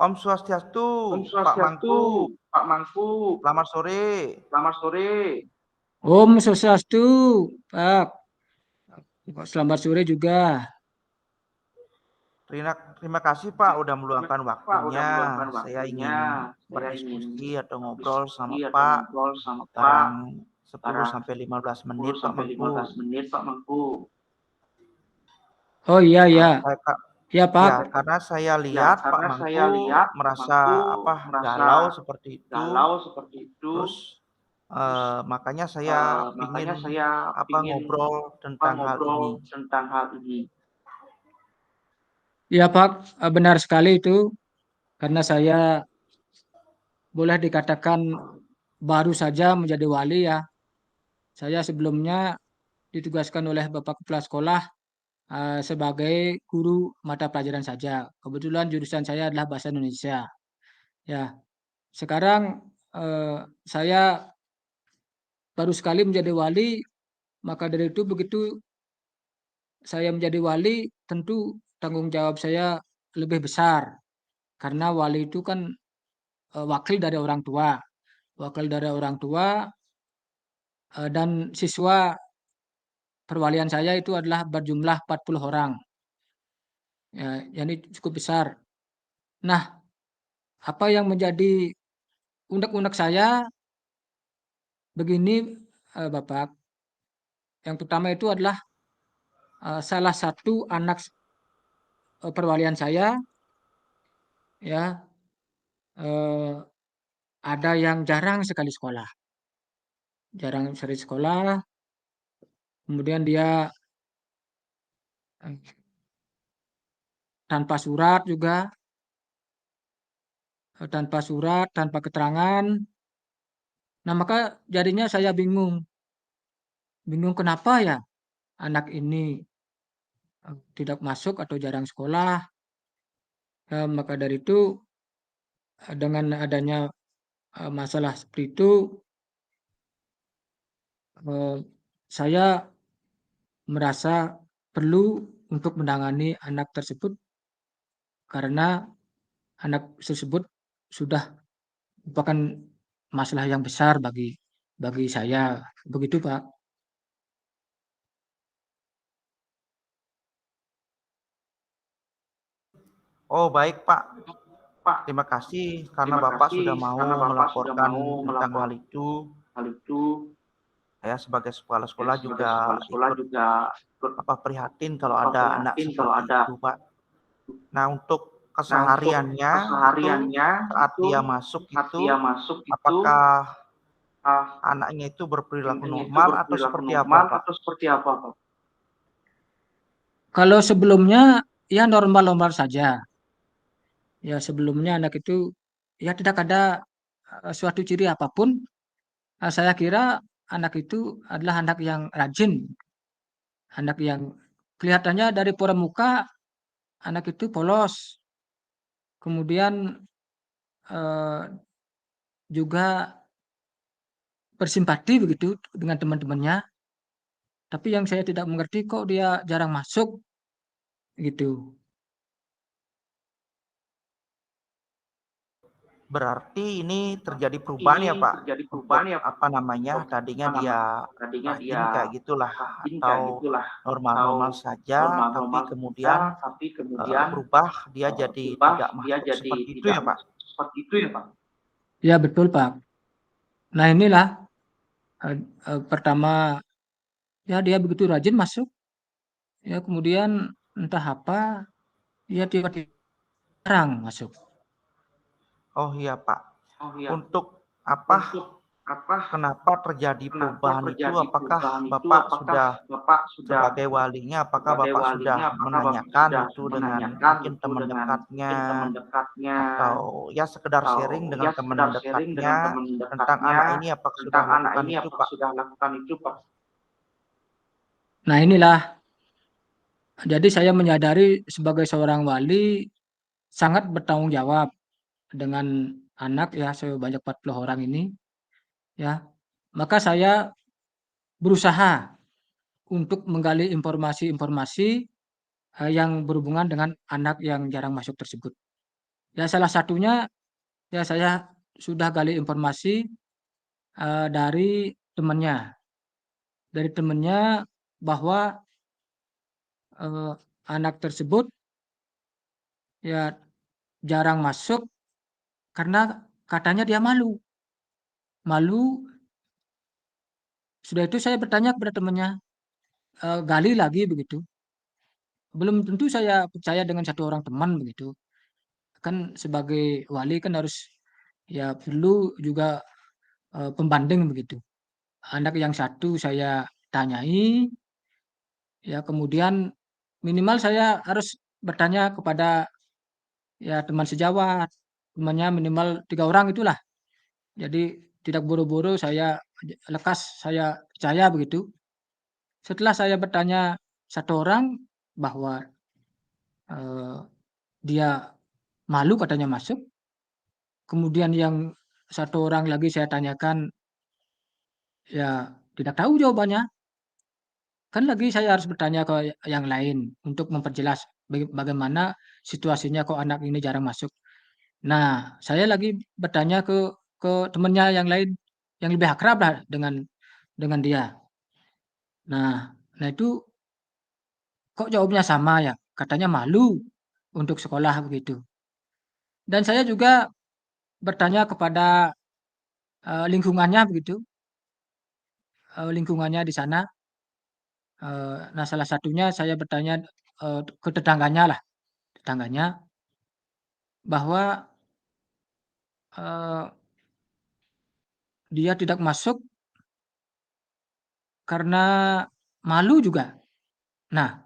Om Swastiastu, Om Pak Swastiastu, Mangku. Pak Mangku. Selamat sore. Selamat sore. Om Swastiastu, Pak. Selamat sore juga. Terima kasih Pak udah meluangkan Pak, udah waktunya. meluangkan Saya waktunya. ingin Saya ingin berdiskusi atau ngobrol sama berdiskusi atau Pak ngobrol sama Pak barang 10 barang sampai 15 menit 10 Pak sampai Mangku. 15 menit Pak Mangku. Oh iya ya. Ya, Ya Pak. karena saya lihat Pak Mangku merasa galau seperti itu. Terus makanya saya ingin ngobrol tentang hal ini. Ya Pak, benar sekali itu. Karena saya boleh dikatakan baru saja menjadi wali ya. Saya sebelumnya ditugaskan oleh Bapak Kepala Sekolah sebagai guru mata pelajaran saja. Kebetulan jurusan saya adalah Bahasa Indonesia. Ya, sekarang saya baru sekali menjadi wali, maka dari itu begitu saya menjadi wali, tentu tanggung jawab saya lebih besar. Karena wali itu kan wakil dari orang tua. Wakil dari orang tua dan siswa perwalian saya itu adalah berjumlah 40 orang. Ya, jadi cukup besar. Nah, apa yang menjadi unek-unek saya begini Bapak. Yang pertama itu adalah salah satu anak perwalian saya ya ada yang jarang sekali sekolah. Jarang sekali sekolah. Kemudian dia tanpa surat juga, tanpa keterangan. Nah, maka jadinya saya bingung. Bingung kenapa ya anak ini tidak masuk atau jarang sekolah. Maka dari itu dengan adanya masalah seperti itu, saya merasa perlu untuk menangani anak tersebut karena anak tersebut sudah merupakan masalah yang besar bagi saya. Begitu, Pak. Oh baik Pak. Terima kasih karena Bapak sudah mau melaporkan tentang hal itu. Saya sebagai kepala sekolah juga ikut prihatin kalau ada anak seperti itu Pak. Nah untuk kesehariannya itu saat dia masuk itu apakah anaknya itu berperilaku normal atau seperti apa Pak? Kalau sebelumnya ya normal-normal saja. Ya sebelumnya anak itu ya tidak ada suatu ciri apapun. Saya kira anak itu adalah anak yang rajin, anak yang kelihatannya dari pora muka anak itu polos, kemudian juga bersimpati begitu dengan teman-temannya. Tapi yang saya tidak mengerti kok dia jarang masuk gitu. Berarti ini terjadi perubahan ya Pak? Untuk tadinya dia rajin kayak gitulah atau normal-normal saja, tapi kemudian berubah dia jadi tidak masuk seperti itu ya Pak? Ya betul Pak. Nah inilah pertama ya dia begitu rajin masuk, ya kemudian entah apa ya tiba-tiba jarang masuk. Oh iya Pak. Untuk kenapa terjadi perubahan itu? Apakah Bapak sudah sebagai walinya, apakah Bapak sudah menanyakan itu dengan mungkin teman dekatnya atau ya sekedar sharing dengan teman dekatnya tentang anak ini apakah sudah lakukan itu Pak? Nah inilah, jadi saya menyadari sebagai seorang wali sangat bertanggung jawab dengan anak ya sebanyak 40 orang ini ya. Maka saya berusaha untuk menggali informasi-informasi yang berhubungan dengan anak yang jarang masuk tersebut. Ya salah satunya ya saya sudah gali informasi dari temannya. Dari temannya bahwa anak tersebut ya jarang masuk karena katanya dia malu. Malu, sudah itu saya bertanya kepada temannya, gali lagi begitu. Belum tentu saya percaya dengan satu orang teman begitu. Kan sebagai wali kan harus ya perlu juga pembanding begitu. Anak yang satu saya tanyai, ya kemudian minimal saya harus bertanya kepada ya teman sejawat, temannya minimal 3 orang itulah. Jadi tidak buru-buru saya lekas saya percaya begitu. Setelah saya bertanya satu orang bahwa eh, dia malu katanya masuk, kemudian yang satu orang lagi saya tanyakan ya tidak tahu jawabannya. Kan lagi saya harus bertanya ke yang lain untuk memperjelas bagaimana situasinya kok anak ini jarang masuk. Nah, saya lagi bertanya ke temannya yang lain yang lebih akrab lah dengan dia. Nah itu kok jawabnya sama ya? Katanya malu untuk sekolah begitu. Dan saya juga bertanya kepada lingkungannya begitu, lingkungannya di sana. Nah salah satunya saya bertanya ke tetangganya lah, tetangganya bahwa dia tidak masuk karena malu juga. Nah,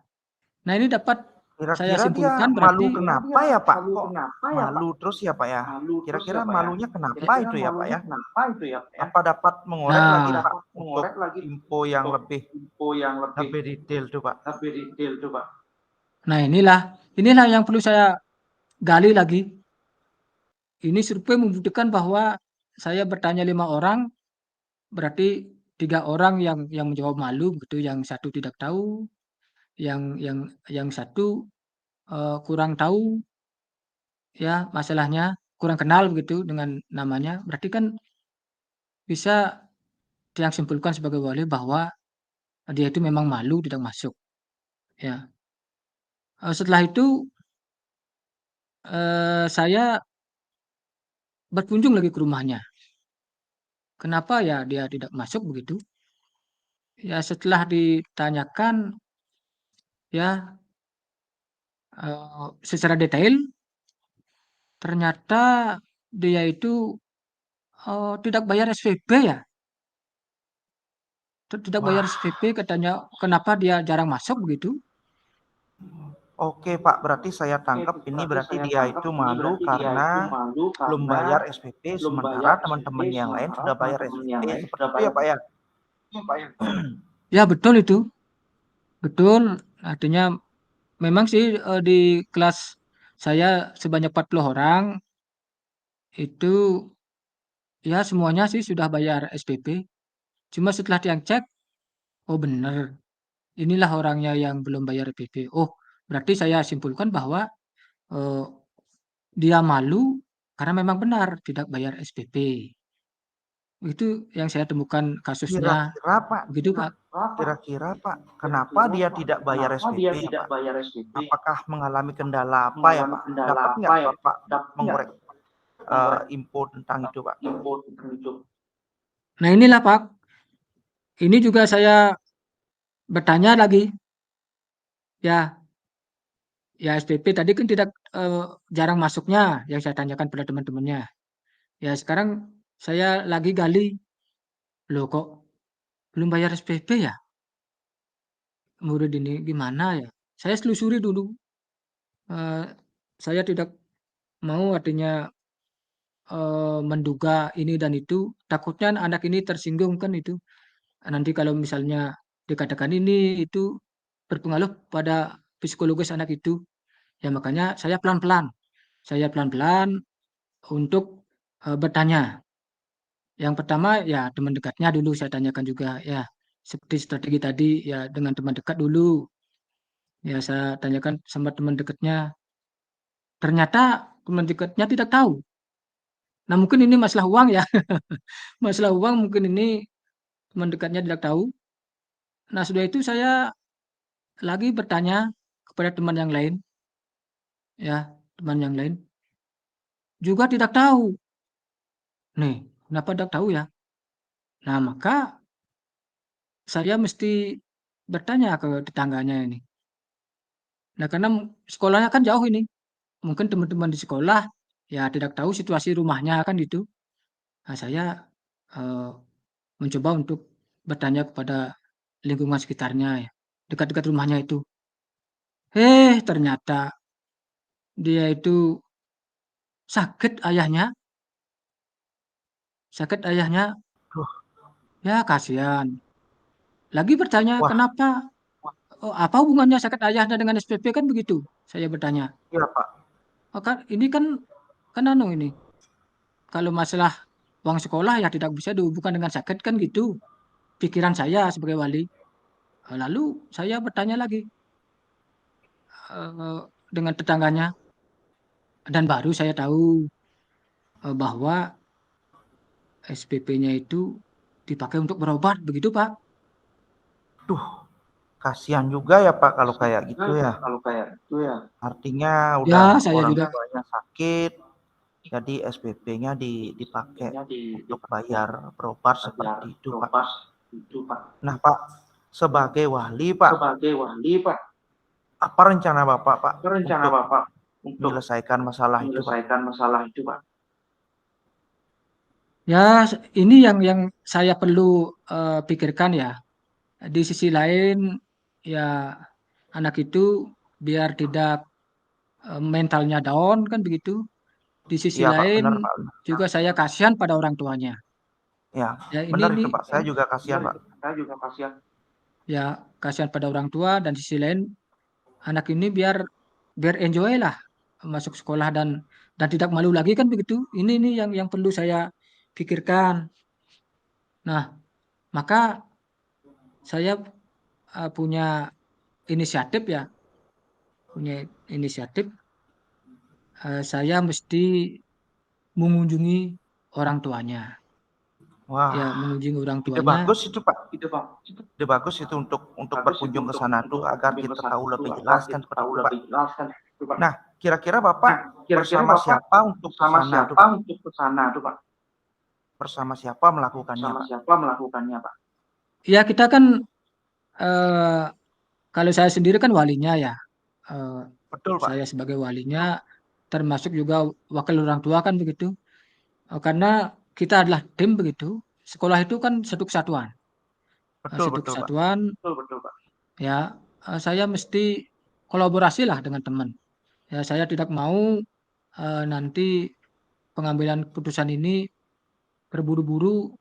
nah ini dapat saya Kira-kira dia simpulkan malu berarti kenapa ya Pak? Malu Kok kenapa ya Pak? malu terus ya Pak ya? Malu terus ya Kira-kira Pak ya? malunya kenapa Kira-kira itu ya Pak malunya ya? kenapa itu ya Pak ya? Apa dapat mengorek lagi nah Pak Dapat untuk mengorek lagi info yang untuk lebih info yang lebih detail tuh Pak? lebih detail tuh Pak. nah inilah yang perlu saya gali lagi. Ini survei membuktikan bahwa saya bertanya 5 orang, berarti 3 orang yang menjawab malu gitu, yang satu tidak tahu, yang satu kurang tahu ya masalahnya, kurang kenal begitu dengan namanya. Berarti kan bisa yang simpulkan sebagai wali bahwa dia itu memang malu tidak masuk ya. Setelah itu saya berkunjung lagi ke rumahnya. Kenapa ya dia tidak masuk begitu? Ya setelah ditanyakan ya secara detail ternyata dia itu tidak bayar SPP ya. Tidak bayar Wah, SPP katanya, kenapa dia jarang masuk begitu? oke Pak, berarti saya tangkap ini Berarti berarti saya dia tangkap itu ini malu berarti dia itu karena malu belum karena bayar SPP belum sementara bayar SPP teman-teman yang lain sementara sudah bayar teman-teman yang SPP lain seperti sudah itu ya bayar Pak ya? SPP Pak ya. Ya betul itu, betul. Artinya memang sih di kelas saya sebanyak 40 orang itu ya semuanya sih sudah bayar SPP. Cuma setelah yang cek, oh benar, inilah orangnya yang belum bayar SPP. Oh, berarti saya simpulkan bahwa eh, dia malu karena memang benar tidak bayar SPP. Itu yang saya temukan kasusnya. Kira-kira Pak, Begitu, Pak. kira-kira Pak, kenapa dia tidak bayar Kenapa SPP dia ya tidak Pak? bayar SPP? Apakah mengalami kendala apa ya Mengalami Pak? kendala Dapat apa nggak ya? Bapak Dapat nggak mengorek mengorek info tentang itu Pak? info tentang itu? Nah inilah Pak, ini juga saya bertanya lagi, ya, ya SPP tadi kan tidak jarang masuknya yang saya tanyakan pada teman-temannya. Ya sekarang saya lagi gali, loh kok belum bayar SPP ya? Murid ini gimana ya? Saya telusuri dulu. Eh, saya tidak mau artinya menduga ini dan itu. Takutnya anak ini tersinggung kan itu. Nanti kalau misalnya dikatakan ini itu berpengaruh pada psikologis anak itu. Ya makanya saya pelan-pelan untuk bertanya. Yang pertama ya teman dekatnya dulu saya tanyakan juga ya seperti strategi tadi ya dengan teman dekat dulu. Ya saya tanyakan sama teman dekatnya. ternyata teman dekatnya tidak tahu. Nah, mungkin ini masalah uang ya. Masalah uang mungkin ini teman dekatnya tidak tahu. Nah, sudah itu saya lagi bertanya kepada teman yang lain, ya, teman yang lain juga tidak tahu. Nih, kenapa tidak tahu ya? Nah, maka saya mesti bertanya ke tetangganya ini. Nah, karena sekolahnya kan jauh ini. Mungkin teman-teman di sekolah ya tidak tahu situasi rumahnya kan gitu. Nah, saya eh, mencoba untuk bertanya kepada lingkungan sekitarnya ya, dekat-dekat rumahnya itu. Ternyata dia itu sakit ayahnya, sakit ayahnya, Duh, ya kasihan. Lagi bertanya, wah, kenapa? Oh, apa hubungannya sakit ayahnya dengan SPP kan begitu? Saya bertanya. iya Pak. Oh, kan ini kan anu ini. Kalau masalah uang sekolah ya tidak bisa dihubungkan dengan sakit kan gitu. Pikiran saya sebagai wali. Lalu saya bertanya lagi eh, dengan tetangganya dan baru saya tahu bahwa SPP-nya itu dipakai untuk berobat begitu, Pak. Duh, kasihan juga ya Pak kalau kayak gitu ya. Kalau kayak itu ya. Artinya Ya, udah saya orang juga tuanya sakit, jadi SPP-nya dipakai SPP-nya untuk bayar berobat bayar seperti itu Pak. propas itu Pak. Nah Pak, sebagai wali Pak, Sebagai wali Pak, apa rencana Bapak Pak apa rencana untuk Bapak untuk menyelesaikan masalah itu Pak? menyelesaikan masalah itu Pak? ya ini yang saya perlu pikirkan ya. Di sisi lain ya anak itu biar tidak mentalnya down kan begitu. Di sisi Iya Pak, benar lain Pak. juga saya kasihan pada orang tuanya. Ya, Ya benar ini itu Pak. Saya juga kasihan Pak. Saya juga kasihan. ya kasihan pada orang tua dan di sisi lain anak ini biar biar enjoy lah masuk sekolah dan tidak malu lagi kan begitu. Ini yang perlu saya pikirkan. Nah, maka saya punya inisiatif ya, punya inisiatif saya mesti mengunjungi orang tuanya. Ya, Wah, mengunjungi orang ide tuanya. bagus itu Pak. Itu Pak. Ide bagus itu untuk Bagus itu berkunjung ke sana tuh agar kunjung ke kita sana tahu itu lebih agar jelas kan kita seperti tahu itu Pak. lebih jelas kan itu Pak. Nah, kira-kira Nah, Bapak kira-kira bersama Bapak siapa untuk ke sama sana tuh siapa Pak? untuk ke sana tuh Pak? Bersama siapa melakukannya Sama Pak? siapa melakukannya Pak? Ya, kita kan eh, kalau saya sendiri kan walinya ya. Eh, Betul Pak. saya sebagai walinya termasuk juga wakil orang tua kan begitu. Karena kita adalah tim begitu. Sekolah itu kan satu kesatuan. Betul Satu betul Pak. kesatuan Betul betul Pak. ya saya mesti kolaborasi lah dengan teman. Ya, saya tidak mau nanti pengambilan keputusan ini terburu-buru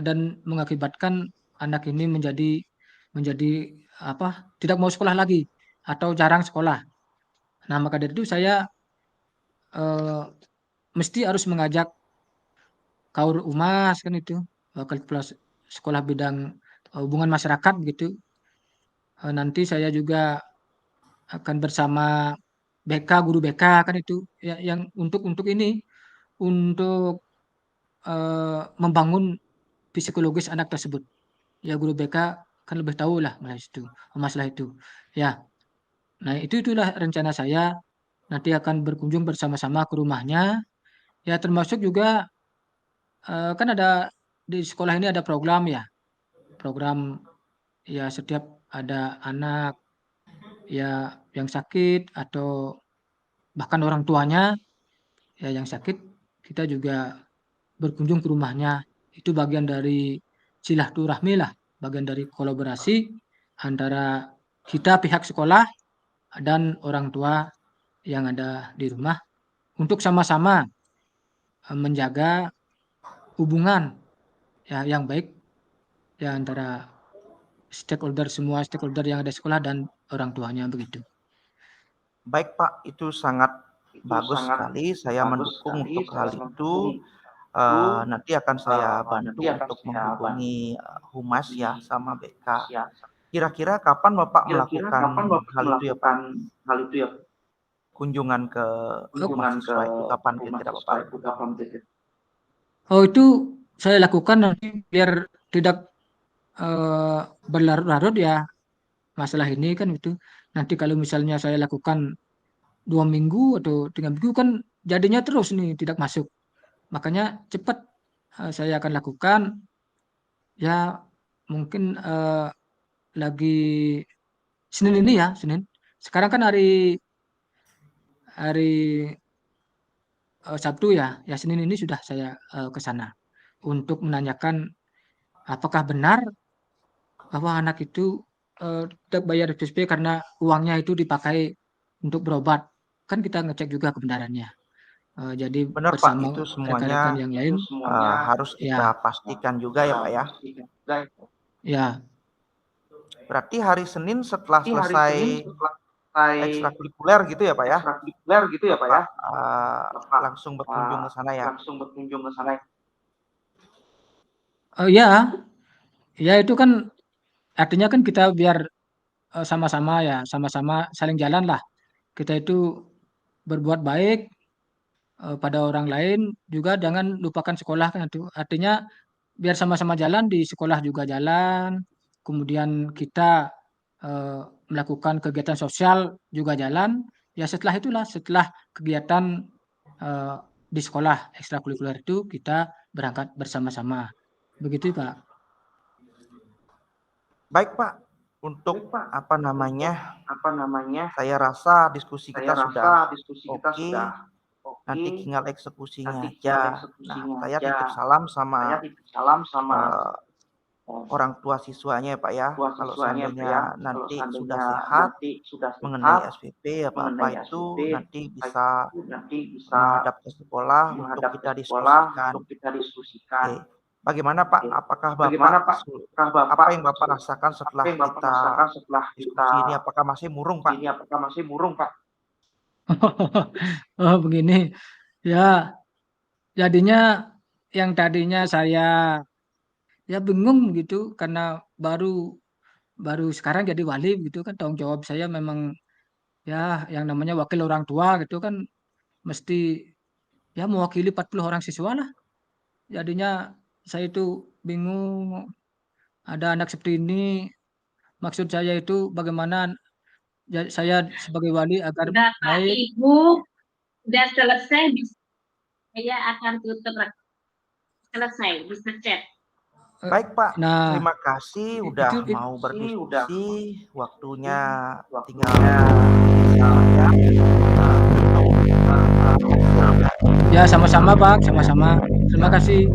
dan mengakibatkan anak ini menjadi menjadi apa? Tidak mau sekolah lagi atau jarang sekolah. Nah, maka dari itu saya eh, mesti harus mengajak Kaur Umas kan itu wakil kepala sekolah bidang hubungan masyarakat begitu. Nanti saya juga akan bersama BK guru BK kan itu ya, yang untuk ini untuk membangun psikologis anak tersebut. Ya guru BK kan lebih tahu lah masalah itu. Ya, nah itulah rencana saya nanti akan berkunjung bersama-sama ke rumahnya. Ya termasuk juga kan ada di sekolah ini ada program ya, program ya setiap ada anak ya yang sakit atau bahkan orang tuanya ya yang sakit kita juga berkunjung ke rumahnya. Itu bagian dari silaturahmi lah, bagian dari kolaborasi antara kita pihak sekolah dan orang tua yang ada di rumah untuk sama-sama menjaga hubungan ya yang baik ya antara semua stakeholder yang ada di sekolah dan orang tuanya begitu. Baik Pak, itu sangat Itu bagus sangat sekali. Saya bagus mendukung sekali. untuk hal Saya itu. mendukung itu. Nanti akan saya Nanti bantu akan untuk saya bantu menghubungi Humas ya sama BK. ya. Kira-kira kapan Bapak Kira-kira kapan melakukan Bapak hal itu ya Pak? melakukan hal itu ya? kunjungan ke mahasiswa itu kapan kira-kira Bapak? Oh, itu saya lakukan nanti biar tidak berlarut-larut ya masalah ini kan itu. Nanti kalau misalnya saya lakukan 2 minggu atau 3 minggu kan jadinya terus nih tidak masuk. Makanya cepat saya akan lakukan ya mungkin lagi Senin ini ya, Senin. Sekarang kan hari hari Sabtu ya, ya Senin ini sudah saya ke sana untuk menanyakan apakah benar bahwa anak itu tidak bayar SPP karena uangnya itu dipakai untuk berobat. Kan kita ngecek juga kebenarannya. Jadi Benar Pak, bersama itu rekan-rekan semuanya yang lain, harus kita ya, pastikan juga ya Pak ya. ya, Berarti hari Senin setelah selesai ekstrakurikuler gitu ya Pak ya? Bapak langsung berkunjung ke sana ya? ya, ya itu kan artinya kan kita biar sama-sama ya, sama-sama saling jalan lah. Kita itu berbuat baik pada orang lain juga jangan lupakan sekolah kan itu. Artinya biar sama-sama jalan di sekolah juga jalan, kemudian kita melakukan kegiatan sosial juga jalan. Ya setelah kegiatan di sekolah ekstrakurikuler itu kita berangkat bersama-sama. Begitu Pak. Baik Pak, untuk apa namanya, saya rasa diskusi kita sudah oke. Nanti tinggal eksekusinya aja. Nah, saya titip salam sama orang tua siswanya ya Pak ya. Kalau seandainya nanti sudah sehat mengenai SPP apa-apa itu nanti bisa menghadap ke sekolah untuk kita diskusikan. Oke. Bagaimana Pak? Apakah Bapak apa yang Bapak rasakan setelah kita diskusi ini? Apakah masih murung Pak? Oh begini, ya jadinya yang tadinya saya ya bingung gitu karena baru baru sekarang jadi wali gitu kan tanggung jawab saya memang ya yang namanya wakil orang tua gitu kan mesti ya mewakili 40 orang siswa lah. Jadinya saya itu bingung ada anak seperti ini. Maksud saya itu bagaimana saya sebagai wali agar Udah Pak baik. Ibu, udah selesai, saya akan tutup selesai, bisa chat. Baik Pak, Nah, terima kasih udah itu mau berdiskusi. Waktunya tinggal ya sama-sama Pak, sama-sama. Terima kasih.